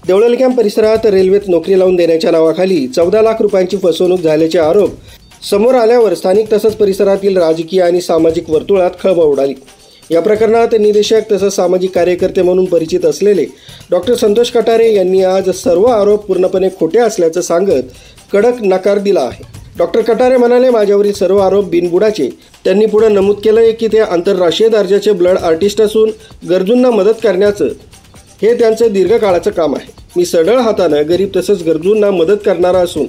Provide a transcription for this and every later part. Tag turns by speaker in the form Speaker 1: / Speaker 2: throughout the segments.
Speaker 1: Deolali camp परिसरात रेल्वेत नोकरी लावून देण्याच्या नावाखाली 14 लाख रुपयांची फसवणूक झाल्याचे आरोप समोर आल्यावर स्थानिक तसंच परिसरातील राजकीय आणि सामाजिक वर्तुळात खळबळ उडाली। या प्रकरणात निदेशक तसंच सामाजिक कार्यकर्ते म्हणून परिचित असलेले डॉक्टर संतोष कटारे यांनी आज सर्व आरोप पूर्णपणे खोटे असल्याचं सांगत कडक नकार दिला आहे। डॉक्टर कटारे म्हणाले, माझ्यावरील सर्व आरोप बिनबुडाचे। त्यांनी पुढे नमूद केलंय की ते आंतरराष्ट्रीय दर्जाचे ब्लड आर्टिस्ट असून गरजूंना मदत करण्याचं हे त्यांचं दीर्घकाळाचं काम आहे। मी सरळ हातानं गरीब तसंच गरजूंना मदत करणारा असून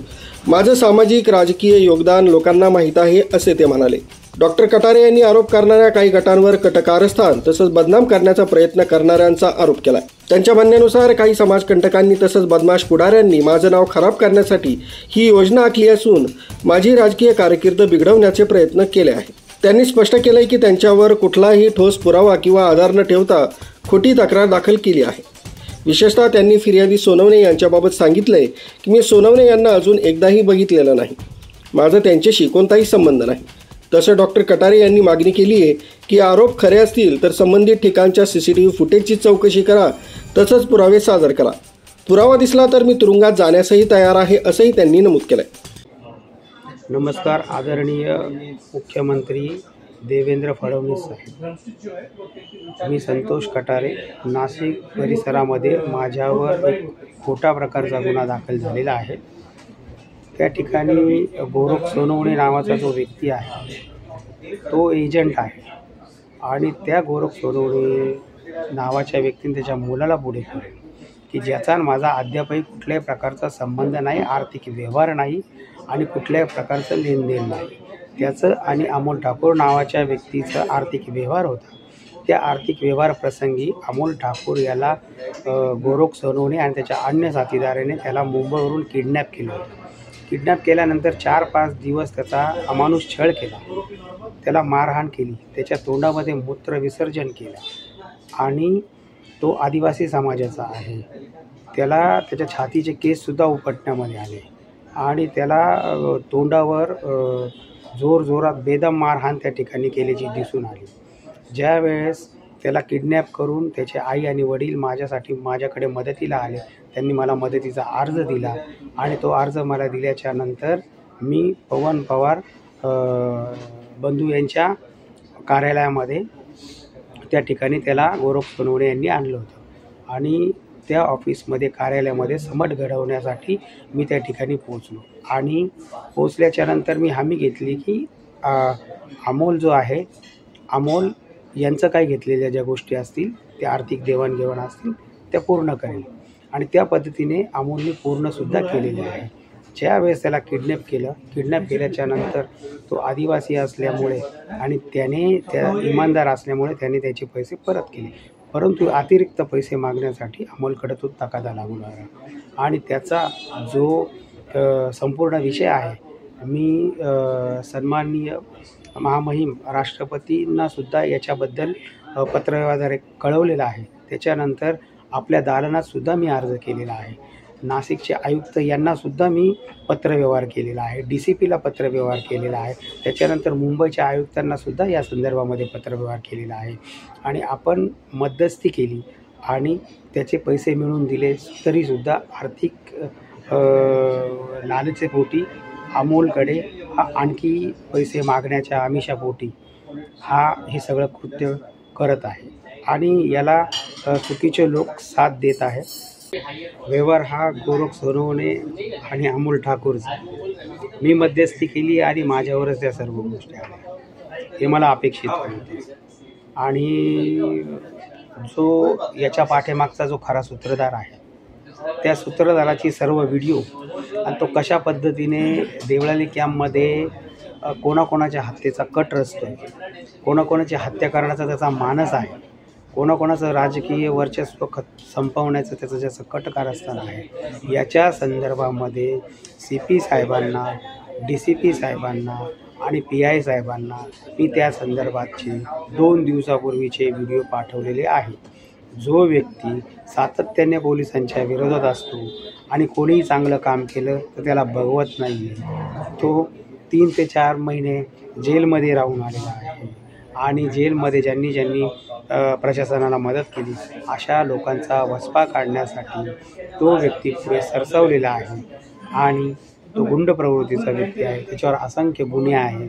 Speaker 1: माझं सामाजिक राजकीय योगदान लोकांना माहीत आहे, असे ते म्हणाले। डॉक्टर कटारे यांनी आरोप करणाऱ्या काही गटांवर कटकारस्थान तसंच बदनाम करण्याचा प्रयत्न करणाऱ्यांचा आरोप केला। त्यांच्या म्हणण्यानुसार काही समाजकंटकांनी तसंच बदमाश पुढाऱ्यांनी माझं नाव खराब करण्यासाठी ही योजना आखली असून माझी राजकीय कारकीर्द बिघडवण्याचे प्रयत्न केले आहेत। त्यांनी स्पष्ट केलंय की त्यांच्यावर कुठलाही ठोस पुरावा किंवा आधार न ठेवता खोटी तक्रार दाखल केली आहे। विशेषतः त्यांनी फिर्यादी सोनवणे यांच्याबाबत सांगितलंय की मी सोनवणे यांना अजून एकदाही बघितलेलं नाही, माझा त्यांच्याशी कोणताही संबंध नाही। तसं डॉक्टर कटारे यांनी मागणी केली आहे की आरोप खरे असतील तर संबंधित ठिकाणच्या CCTV फुटेजची चौकशी करा तसंच पुरावे सादर करा। पुरावा दिसला तर मी तुरुंगात जाण्यासही तयार आहे, असंही त्यांनी नमूद केलंय।
Speaker 2: नमस्कार आदरणीय मुख्यमंत्री देवेंद्र फडणवीस साहेब, मी संतोष कटारे। नाशिक परिसरामध्ये माझ्यावर एक खोटा प्रकारचा गुन्हा दाखल झालेला आहे। त्या ठिकाणी गोरख सोनवणे नावाचा जो व्यक्ती आहे तो एजंट आहे आणि त्या गोरख सोनवणे नावाच्या व्यक्तीने त्याच्या मुलाला पुढे केले की ज्याचा माझा अद्यापही कुठल्याही प्रकारचा संबंध नाही, आर्थिक व्यवहार नाही आणि कुठल्याही प्रकारचं लेनदेन नाही। त्याचं आणि अमोल ठाकूर नावाच्या व्यक्तीचा आर्थिक व्यवहार होता। त्या आर्थिक व्यवहार प्रसंगी अमोल ठाकूर याला गोरख सोनवणे आणि त्याच्या अन्य साथीदाराने त्याला मुंबईवरून किडनॅप केलं होतं। किडनॅप केल्यानंतर 4-5 दिवस त्याचा अमानुष छळ केला, त्याला मारहाण केली, त्याच्या तोंडामध्ये मूत्र विसर्जन केलं आणि तो आदिवासी समाजाचा आहे। त्याला त्याच्या छातीचे केससुद्धा उपटण्यामध्ये आले आणि त्याला तोंडावर जोरजोरात बेदम मारहाण त्या ठिकाणी केल्याची दिसून आली। ज्या वेळेस त्याला किडनॅप करून त्याचे आई आणि वडील माझ्याकडे मदतीला आले, त्यांनी मला मदतीचा अर्ज दिला आणि तो अर्ज मला दिल्याच्या नंतर मी पवन पवार बंधू यांच्या कार्यालयामध्ये त्या ठिकाणी त्याला गोरख सोनवणे यांनी आणलं होतं आणि त्या ऑफिसमध्ये कार्यालयामध्ये समट घडवण्यासाठी मी त्या ठिकाणी पोचलो आणि पोचल्याच्या नंतर मी हमी घेतली की अमोल जो आहे, अमोल यांचं काय घेतलेल्या ज्या गोष्टी असतील त्या आर्थिक देवाणघेवाण असतील त्या पूर्ण करेल आणि त्या पद्धतीने अमोलने पूर्णसुद्धा केलेले आहे। ज्यावेळेस त्याला किडनॅप केल्याच्या नंतर तो आदिवासी असल्यामुळे आणि त्या इमानदार असल्यामुळे त्याने त्याचे पैसे परत केले, परंतु अतिरिक्त पैसे मागण्यासाठी अमोलकडे तो तगादा लागू लागला आणि त्याचा जो संपूर्ण विषय आहे, मी सन्माननीय महामहिम राष्ट्रपतींनासुद्धा याच्याबद्दल पत्रव्यवहाराद्वारे कळवलेलं आहे। त्याच्यानंतर आपल्या दालनातसुद्धा मी अर्ज केलेला आहे, नाशिकचे आयुक्त यांनासुद्धा मी पत्रव्यवहार केलेला आहे, DCPला पत्रव्यवहार केलेला आहे, त्याच्यानंतर मुंबईच्या आयुक्तांनासुद्धा या संदर्भामध्ये पत्रव्यवहार केलेला आहे आणि आपण मध्यस्थी केली आणि त्याचे पैसे मिळवून दिले तरीसुद्धा आर्थिक लालसेपोटी अमोलकडे आणखी पैसे मागण्याच्या आमिषापोटी हे सगळं कृत्य करत आहे आणि याला चुकीचे लोक साथ देत आहेत। व्यवहार हा गोरख सोनवणे आणि अमोल ठाकूरचा, मी मध्यस्थी केली आणि माझ्यावरच त्या सर्व गोष्टी आल्या, हे मला अपेक्षित होते आणि जो याच्या पाठीमागचा जो खरा सूत्रधार आहे त्या सूत्रधाराची सर्व व्हिडिओ आणि तो कशा पद्धतीने देवळाली कॅम्पमध्ये कोणाकोणाच्या हत्येचा कट रचतो, कोणाकोणाची हत्या करण्याचा त्याचा मानस आहे, कोणाकोणाचं राजकीय वर्चस्व संपवण्याचं त्याचं ज्याचं कट कारस्थान आहे, याच्या संदर्भामध्ये CP साहेबांना, DCP साहेबांना आणि PI साहेबांना मी त्या संदर्भातचे 2 दिवसापूर्वीचे व्हिडिओ पाठवलेले आहेत। जो व्यक्ती सातत्याने पोलिसांच्या विरोधात असतो आणि कोणीही चांगलं काम केलं तर त्याला बघवत नाही आहे, तो 3 ते 4 महिने जेलमध्ये राहून आलेला आहे आणि जेलमध्ये ज्यांनी ज्यांनी प्रशासनाला मदत केली अशा लोकांचा वचपा काढण्यासाठी तो व्यक्ती पुढे सरसावलेला आहे आणि तो गुंड प्रवृत्तीचा व्यक्ती आहे. त्याच्यावर असंख्य गुन्हे आहे,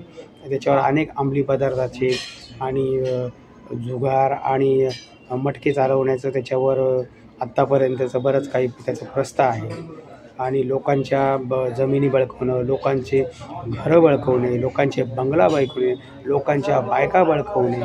Speaker 2: त्याच्यावर अनेक अंमली पदार्थाचे आणि जुगार आणि मटके चालवण्याचं त्याच्यावर आत्तापर्यंतचं बरंच काही त्याचं प्रस्थ आहे आणि लोकांच्या जमिनी बळकवणं, लोकांचे घरं बळकवणे, लोकांचे बंगला बळकवणे, लोकांच्या बायका बळकवणे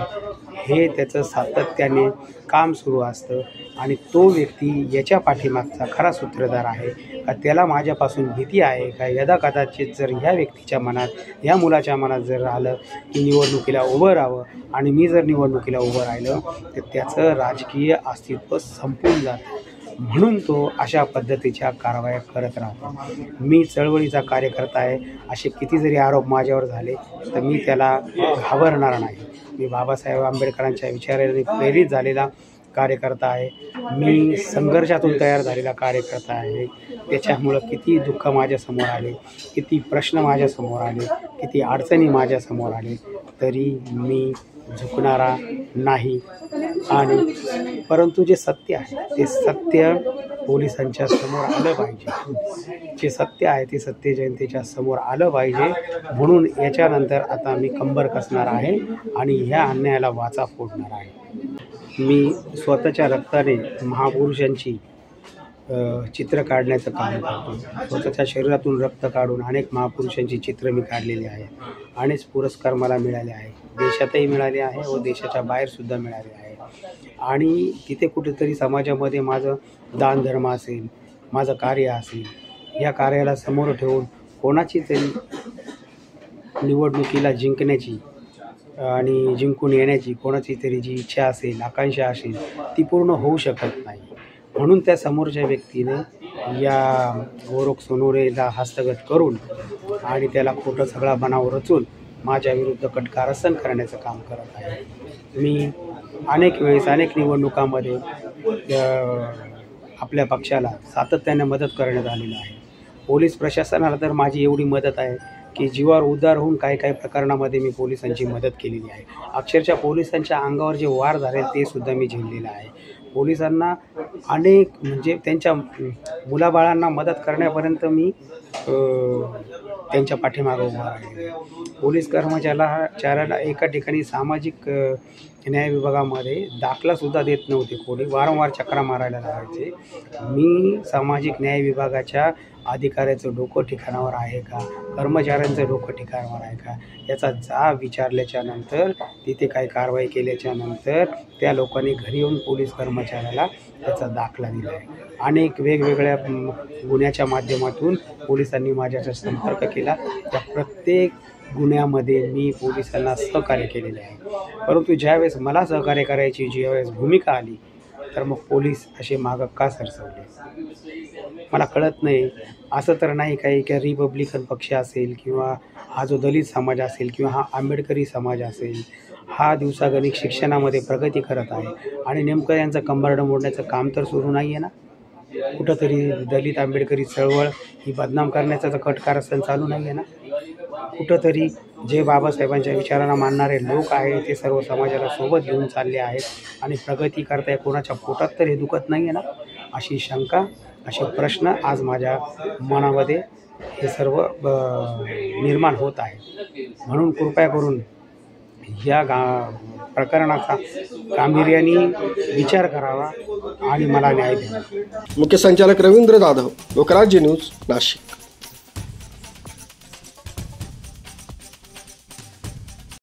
Speaker 2: हे त्याचं सातत्याने काम सुरू असतं आणि तो व्यक्ती याच्या पाठीमागचा खरा सूत्रधार आहे का त्याला माझ्यापासून भीती आहे का यदा कदाचित जर ह्या व्यक्तीच्या मनात, ह्या मुलाच्या मनात जर आलं की निवडणुकीला उभं राहावं आणि मी जर निवडणुकीला उभं राहिलं तर त्याचं राजकीय अस्तित्व संपून जातं, म्हणून तो अशा पद्धतीच्या कारवाया करत राहतो. मी चळवळीचा कार्यकर्ता आहे असे किती जरी आरोप माझ्यावर झाले तर मी त्याला घाबरणार नाही. मी बाबासाहेब आंबेडकरांच्या विचाराने प्रेरित झालेला कार्यकर्ता आहे. मी संघर्षातून तयार झालेला कार्यकर्ता आहे. त्याच्यामुळं किती दुःख माझ्यासमोर आले, किती प्रश्न माझ्यासमोर आले, किती अडचणी माझ्यासमोर आले तरी मी झुकणारा नाही. आणि परंतु जे सत्य आहे ते सत्य पोलिसांच्या समोर आलं पाहिजे. जे सत्य आहे ते सत्य जनतेच्या समोर आलं पाहिजे. म्हणून याच्यानंतर आता मी कंबर कसणार आहे आणि ह्या अन्यायाला वाचा फोडणार आहे. मी स्वतःच्या रक्ताने महापुरुषांची चित्र काढण्याचं काम करतो. स्वतःच्या शरीरातून रक्त काढून अनेक महापुरुषांची चित्र मी काढलेली आहे. अनेक पुरस्कार मला मिळाले आहे, देशातही मिळाले आहे व देशाच्या बाहेरसुद्धा मिळाले आहे. आणि तिथे कुठेतरी समाजामध्ये माझं दानधर्म असेल, माझं कार्य असेल, या कार्याला समोर ठेवून कोणाची तरी निवडणुकीला जिंकण्याची आणि जिंकून येण्याची कोणाची तरी जी इच्छा असेल, आकांक्षा असेल ती पूर्ण होऊ शकत नाही. म्हणून त्या समोरच्या व्यक्तीने या गोरख सोनवणेला हस्तगत करून आणि त्याला खोटं सगळा बनाव रचून माझ्या विरुद्ध कटकारस्थान करण्याचं काम करत आहे. मी अनेक वेळेस अनेक निवडणुकांमध्ये आपल्या पक्षाला सातत्याने मदत करण्यात आलेलं आहे. पोलीस प्रशासनाला तर माझी एवढी मदत आहे की जीवावर उद्धार होऊन काही काही प्रकरणामध्ये मी पोलिसांची मदत केलेली आहे. अक्षरशः पोलिसांच्या अंगावर जे वार झाले ते सुद्धा मी झेललेलं आहे. पोलिसांना अनेक म्हणजे त्यांच्या मुलाबाळांना मदत करण्यापर्यंत मी त्यांच्या पाठीमागं उभा आहे. पोलीस कर्मचाऱ्याला एका ठिकाणी सामाजिक न्याय विभागामध्ये दाखलासुद्धा देत नव्हते कोणी, वारंवार चक्रा मारायला लावायचे. मी सामाजिक न्याय विभागाच्या अधिकाऱ्याचं डोकं ठिकाणावर आहे का, कर्मचाऱ्यांचं डोकं ठिकाणावर आहे का याचा जाब विचारल्याच्या नंतर, तिथे काही कारवाई केल्याच्या नंतर त्या लोकांनी घरी येऊन पोलीस कर्मचाऱ्याला त्याचा दाखला दिला आहे. अनेक वेगवेगळ्या गुन्ह्याच्या माध्यमातून पोलिसांनी माझ्याशी संपर्क केला. त्या प्रत्येक गुन्ह्यामध्ये मी पोलिसांना सहकार्य केलेले आहे. परंतु ज्यावेळेस मला सहकार्य करायची ज्यावेळेस भूमिका आली तर मग पोलीस असे मागं का सरसवले मला कळत नाही. असं तर नाही काही की रिपब्लिकन पक्ष असेल किंवा हा जो दलित समाज असेल किंवा हा आंबेडकरी समाज असेल, हा दिवसागणिक शिक्षणामध्ये प्रगती करत आहे आणि नेमकं यांचं कंबरडं मोडण्याचं काम तर सुरू नाही आहे ना. कुठंतरी दलित आंबेडकरी चळवळ ही बदनाम करण्याचा तर कटकारस्थान चालू नाही आहे ना. कुठंतरी जे बाबासाहेबांच्या विचारांना मानणारे लोक आहेत ते सर्व समाजाला सोबत घेऊन चालले आहेत आणि प्रगती करताय, कोणाच्या पोटात तर हे दुखत नाही आहे ना. अशी शंका, असे प्रश्न आज माझ्या मनामध्ये हे सर्व निर्माण होत आहे. म्हणून कृपया करून या प्रकरणाचा गांभीर्याने विचार करावा आणि मला न्याय द्यावा.
Speaker 1: मुख्य संचालक रवींद्र जाधव, लोकराज्य न्यूज, नाशिक.